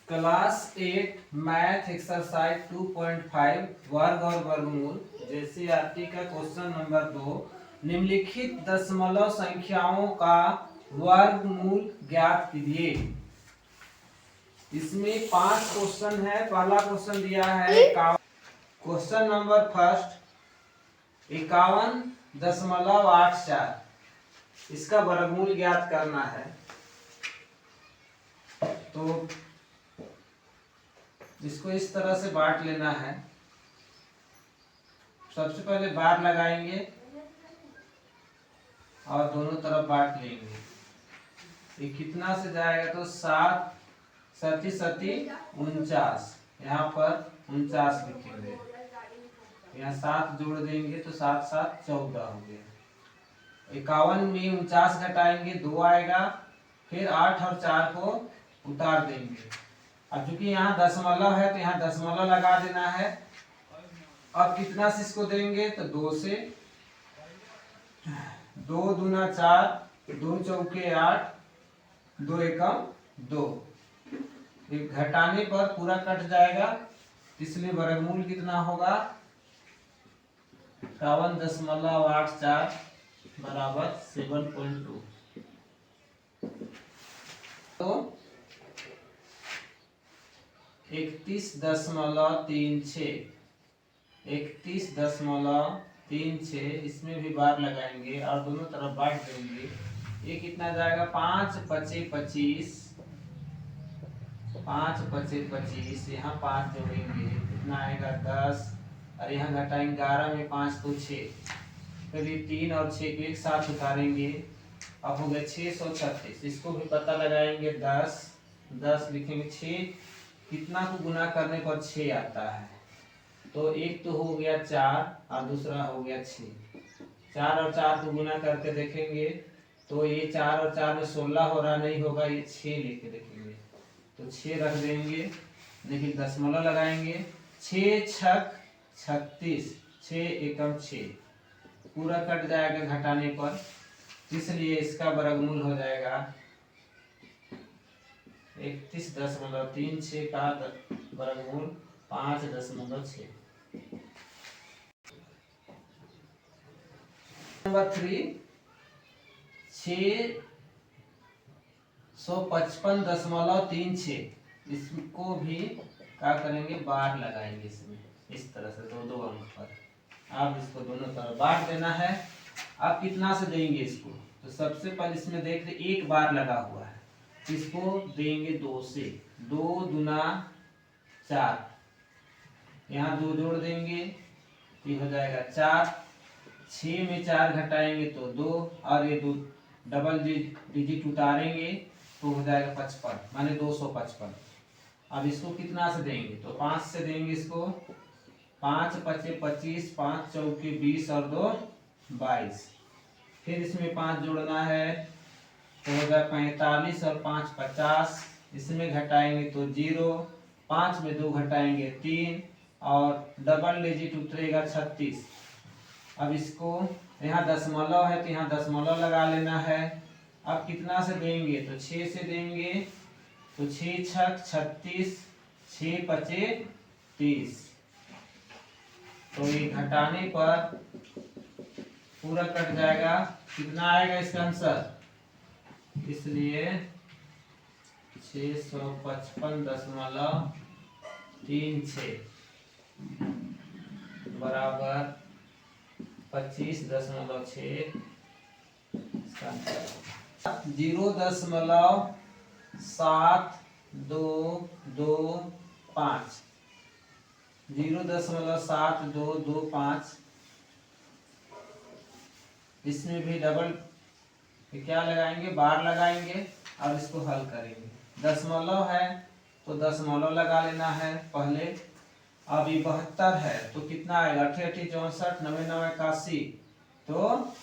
Class 8 math exercise 2.5 वर्ग और वर्गमूल जैसे आरटी का क्वेश्चन नंबर 2। निम्नलिखित दशमलव संख्याओं का वर्गमूल ज्ञात कीजिए। इसमें 5 क्वेश्चन है। पहला क्वेश्चन दिया है 51। Question number first 51.84। इसका वर्गमूल ज्ञात करना है। तो इसको इस तरह से बांट लेना है। सबसे पहले बार लगाएंगे और दोनों तरफ बांट लेंगे। ये कितना से जाएगा तो 7 सती 49। यहाँ पर 49 लिखेंगे। यहाँ 7 जोड़ देंगे तो 7 7 14 हो गया। 51 में 49 घटाएंगे 2 आएगा। फिर 8 और 4 को उतार देंगे। अब चूंकि यहाँ दशमलव है तो यहाँ दशमलव लगा देना है। अब कितना से इसको देंगे तो 2 से। 2 दूना 4, 2 चौके 8, 2 एकम 2। एक घटाने पर पूरा कट जाएगा, इसलिए वर्गमूल कितना होगा 51.84 बराबर 7.2। तो 31.36 31.36 इसमें भी बार लगाएंगे और दोनों तरफ बांट देंगे। ये कितना जाएगा 5 पचे 25, 5 पचे 25। यहाँ 5 जोड़ेंगे कितना आएगा 10 और यहाँ घटाएंगे 11 में 5 तो 6। फिर ये 3 और 6 को एक साथ उतारेंगे। अब हो गया 636। इसको भी पता लगाएंगे 10 लिखेंगे। 6 कितना को गुना करने पर 6 आता है। तो एक तो हो गया 4 और दूसरा हो गया 6। 4 और 4 को गुना करके देखेंगे तो ये 4 और 4 में 16 हो रहा नहीं होगा। ये 6 लेके देखेंगे तो 6 रख देंगे। लेकिन दशमलव लगाएंगे 6 छक 36, 6 एकम 6 पूरा कट जाएगा घटाने पर, इसलिए इसका वर्गमूल हो जाएगा 31.36 का वर्गमूल 5.6। नंबर 3 655.36। इसको भी क्या करेंगे बार लगाएंगे इसमें इस तरह से 2 2 अंक पर। अब इसको दोनों तरफ बांट देना है। अब कितना से देंगे इसको तो सबसे पहले इसमें देख रहे एक बार लगा हुआ है, इसको देंगे 2 से। 2 दूना 4, यहाँ 2 जोड़ देंगे ये हो जाएगा 4। 6 में 4 घटाएंगे तो 2 और ये 2 डबल डिजिट उतारेंगे तो हो जाएगा 55, माने 255। अब इसको कितना से देंगे तो 5 से देंगे इसको। 5 पचे 25, 5 चौके 20 और 2 22। फिर इसमें 5 जोड़ना है तो हो गया 45 और 5 50। इसमें घटाएंगे तो 0, 5 में 2 घटाएंगे 3 और डबल डिजिट उतरेगा 36। अब इसको यहाँ दशमलव है तो यहाँ दशमलव लगा लेना है। अब कितना से देंगे तो 6 से देंगे तो 6 छक 36, 6 पचे 30। तो ये घटाने पर पूरा कट जाएगा। कितना आएगा इसका आंसर, इसलिए 655.36 बराबर 25.6। 0.7225 0.7225। इसमें भी डबल क्या लगाएंगे बार लगाएंगे और इसको हल करेंगे। दशमलव है तो दशमलव लगा लेना है पहले। अब ये 72 है तो कितना आएगा 8 8 64, 9 9 81, तो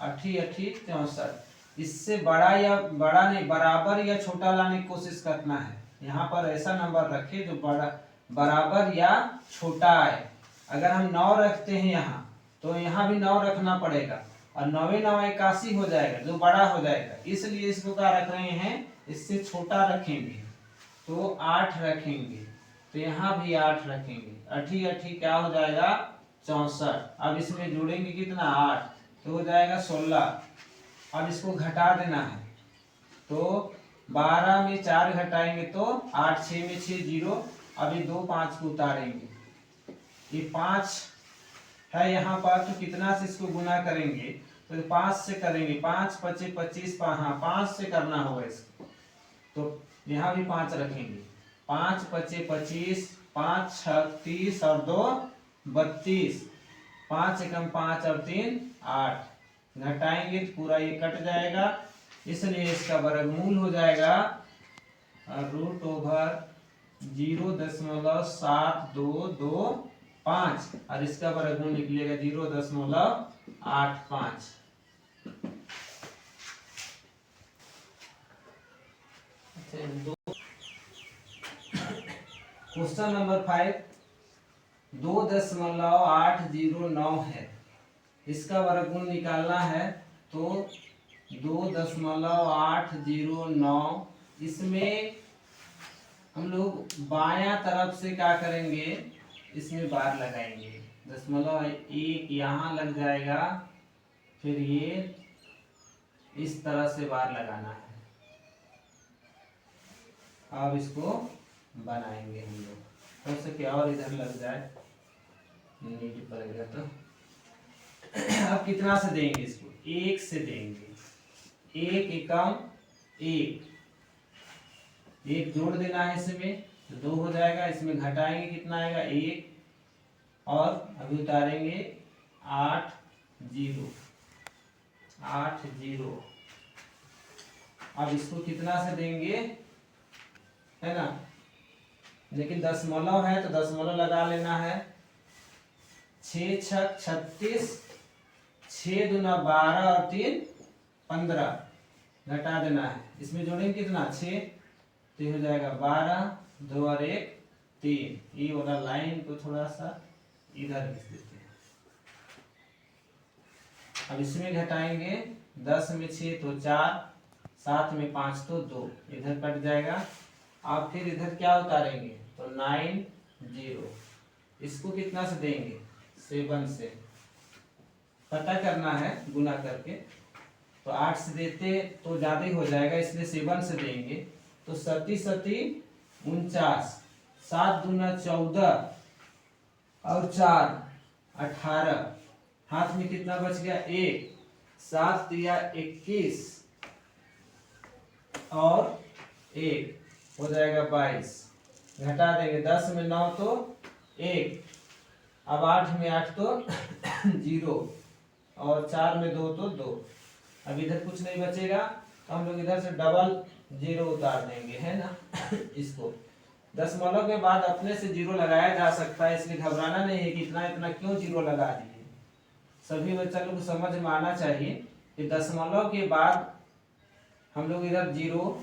8 8 64। इससे बड़ा या बड़ा नहीं बराबर या छोटा लाने की कोशिश करना है। यहाँ पर ऐसा नंबर रखे जो बड़ा बराबर या छोटा आए। अगर हम 9 रखते हैं यहाँ तो यहाँ भी 9 रखना पड़ेगा और 9 9 81 हो जाएगा जो बड़ा हो जाएगा। इसलिए इसको क्या रख रहे हैं, इससे छोटा रखेंगे। तो 8 रखेंगे, तो यहाँ भी 8 रखेंगे, 8 8 क्या हो जाएगा 64। अब इसमें जोड़ेंगे कितना 8, तो हो जाएगा 16। अब इसको घटा देना है, तो 12 में 4 घटाएंगे तो 8, 6 में 6 0। अभी 2 5 को उतारेंगे, ये 5 है यहाँ पर, तो कितना से इसको गुना करेंगे, तो 5 से करेंगे, 5 5 25, हाँ 5 से करना होगा इसको, तो यहाँ भी 5 रखेंगे, 5 5 25, 5 6 30 और 2 32, 5 एकम 5 और 3 8, घटाएंगे तो पूरा ये कट जाएगा, इसलिए इसका वर्गमूल हो जाएगा √/0.7225 और इसका वर्गमूल निकलेगा 0.85। क्वेश्चन नंबर 5, 2.809 है, इसका वर्गमूल निकालना है, तो 2.809, इसमें हम लोग बायां तरफ से क्या करेंगे, इसमें बार लगाएंगे, 0.1 यहाँ लग जाएगा, फिर ये इस तरह से बार लगाना है। अब इसको बनाएंगे हम लोग, हो सके और इधर लग जाए, नीचे पड़ेगा तो। अब कितना से देंगे इसको, 1 से देंगे, 1 एकम 1, 1 जोड़ देना है इसमें, तो 2 हो जाएगा, इसमें घटाएंगे कितना आएगा 1, और अभी उतारेंगे 8 0, 8 0। अब इसको कितना से देंगे, है ना, लेकिन दशमलव है तो दशमलव लगा लेना है, 6 6 36, 6 दूना 12 और 3 15, घटा देना है, इसमें जोड़ेंगे कितना 6, तो हो जाएगा 12, 2 और 1 3, ये वाला लाइन को थोड़ा सा इधर लिख देते हैं। अब इसमें घटाएंगे, 10 में 6 तो 4, 7 में 5 तो 2, इधर कट जाएगा। अब फिर इधर क्या उतारेंगे, तो 9 0, इसको कितना से देंगे 7 से, पता करना है गुना करके, तो 8 से देते तो ज्यादा हो जाएगा, इसलिए 7 से देंगे, तो 7 7 49, 7 दूना 14 और 4 18, हाथ में कितना बच गया 1, 7 दिया 21 और 1 हो जाएगा 22, घटा देंगे, 10 में 9 तो 1, अब 8 में 8 तो 0 और 4 में 2 तो 2, अब इधर कुछ नहीं बचेगा, तो हम लोग इधर से डबल 0 उतार देंगे, है ना। इसको दशमलव के बाद अपने से 0 लगाया जा सकता है, इसलिए घबराना नहीं है कि इतना इतना क्यों 0 लगा दिए। सभी बच्चा लोग को समझ में आना चाहिए कि दशमलव के बाद हम लोग इधर 0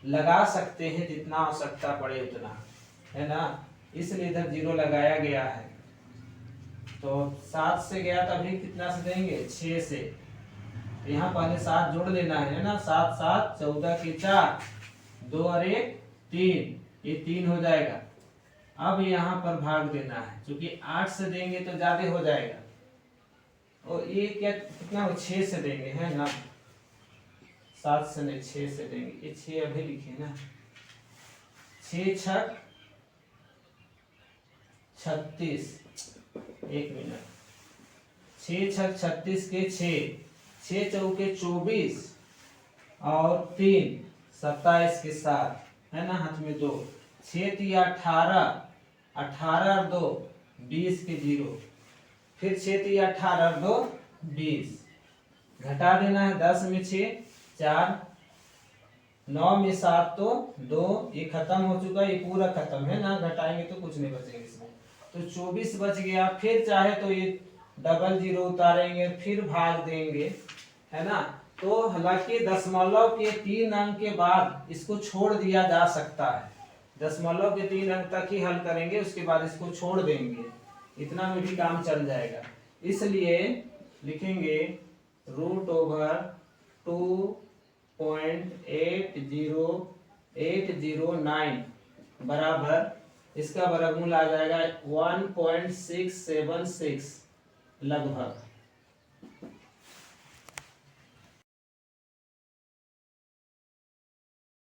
लगा सकते हैं, जितना आवश्यकता पड़े उतना, है ना, इसलिए इधर 0 लगाया गया है। तो 7 से गया तभी कितना से देंगे 6 से, यहाँ पहले 7 जोड़ लेना है ना, 7 7 14 के 4, 2 और 1 3, ये 3 हो जाएगा। अब यहाँ पर भाग देना है, क्योंकि 8 से देंगे तो ज्यादा हो जाएगा, और ये क्या कितना हो 6 से देंगे, है ना, 7 से नहीं 6 से देंगे, ये 6 अभी लिखे ना, 6 6 36, 1 मिनट, 6 6 36 के 6, 6 चौके 24 और 3 27 के 7, है ना, हाथ में 2, 6 3 18, 18 और 2 20 के 0, फिर 6 3 18 और 2 20, घटा देना है, 10 में 6 4, 9 में 7 तो 2, ये खत्म हो चुका, ये पूरा खत्म है ना, घटाएंगे तो कुछ नहीं बचेगा इसमें, तो 24 बच गया। फिर चाहे तो ये डबल 0 उतारेंगे, फिर भाग देंगे, है ना। तो हालांकि दशमलव के 3 अंक के बाद इसको छोड़ दिया जा सकता है, दशमलव के 3 अंक तक ही हल करेंगे, उसके बाद इसको छोड़ देंगे, इतना में भी काम चल जाएगा। इसलिए लिखेंगे √/2.8009 809 बराबर इसका वर्गमूल आ जाएगा 1.676 लगभग।